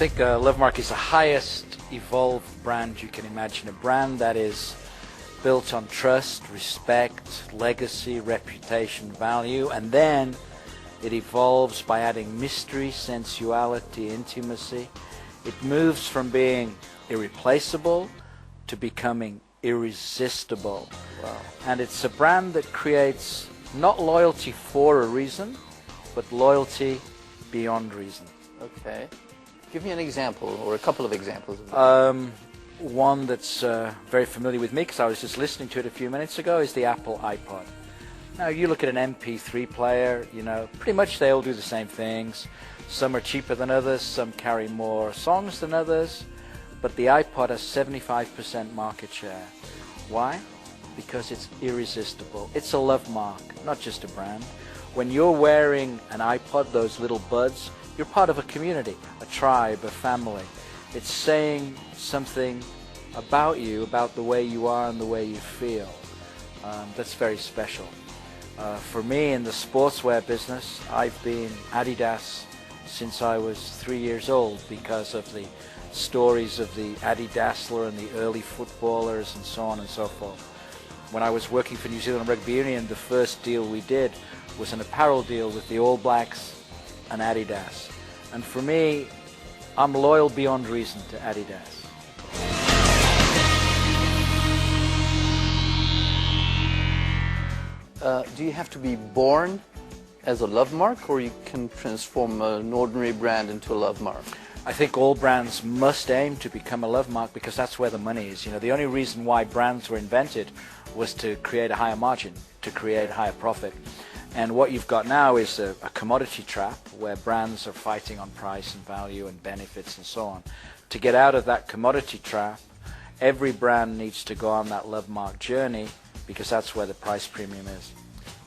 think Lovemark is the highest evolved brand you can imagine. A brand that is built on trust, respect, legacy, reputation, value, and then it evolves by adding mystery, sensuality, intimacy. It moves from being irreplaceable to becoming irresistible. Wow. And it's a brand that creates not loyalty for a reason, but loyalty beyond reason. Okay. Give me an example, or a couple of examples of that. One that's very familiar with me, because I was just listening to it a few minutes ago, is the Apple iPod. Now, you look at an MP3 player, you know, pretty much they all do the same things. Some are cheaper than others, some carry more songs than others, but the iPod has 75% market share. Why? Because it's irresistible. It's a love mark, not just a brand. When you're wearing an iPod, those little buds, you're part of a community, a tribe, a family. It's saying something about you, about the way you are and the way you feel. That's very special. For me, in the sportswear business, I've been Adidas since I was 3 years old because of the stories of the Adidasler and the early footballers and so on and so forth. When I was working for New Zealand Rugby Union, the first deal we did was an apparel deal with the All Blacks and Adidas. And for me, I'm loyal beyond reason to Adidas. Do you have to be born as a love mark, or you can transform an ordinary brand into a love mark? I think all brands must aim to become a love mark because that's where the money is. You know, the only reason why brands were invented was to create a higher margin, to create higher profit. And what you've got now is a commodity trap where brands are fighting on price and value and benefits and so on. To get out of that commodity trap, every brand needs to go on that love mark journey because that's where the price premium is.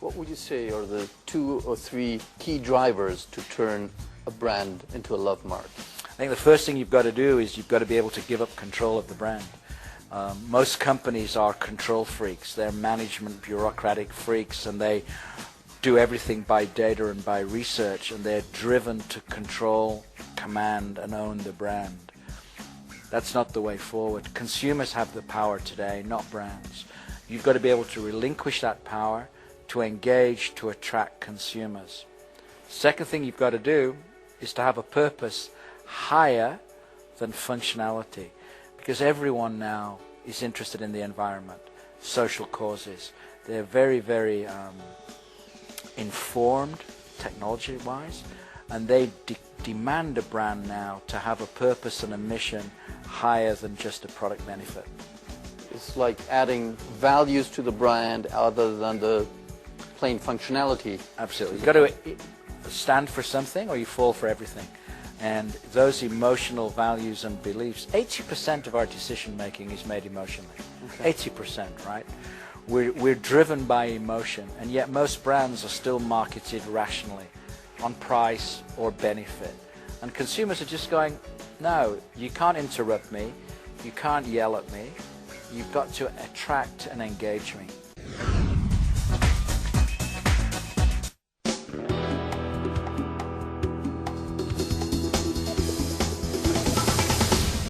What would you say are the 2 or 3 key drivers to turn a brand into a love mark? I think the first thing you've got to do is you've got to be able to give up control of the brand. Most companies are control freaks. They're management bureaucratic freaks, and they do everything by data and by research, and they're driven to control, command, and own the brand. That's not the way forward. Consumers have the power today, not brands. You've got to be able to relinquish that power to engage, to attract consumers. Second thing you've got to do is to have a purpose higher than functionality, because everyone now is interested in the environment, social causes. They're very, very informed technology-wise, and they demand a brand now to have a purpose and a mission higher than just a product benefit. It's like adding values to the brand other than the plain functionality. Absolutely. You've got to stand for something or you fall for everything. And those emotional values and beliefs, 80% of our decision making is made emotionally. Okay. 80%, right? We're driven by emotion, and yet most brands are still marketed rationally on price or benefit. And consumers are just going, no, you can't interrupt me, you can't yell at me, you've got to attract and engage me.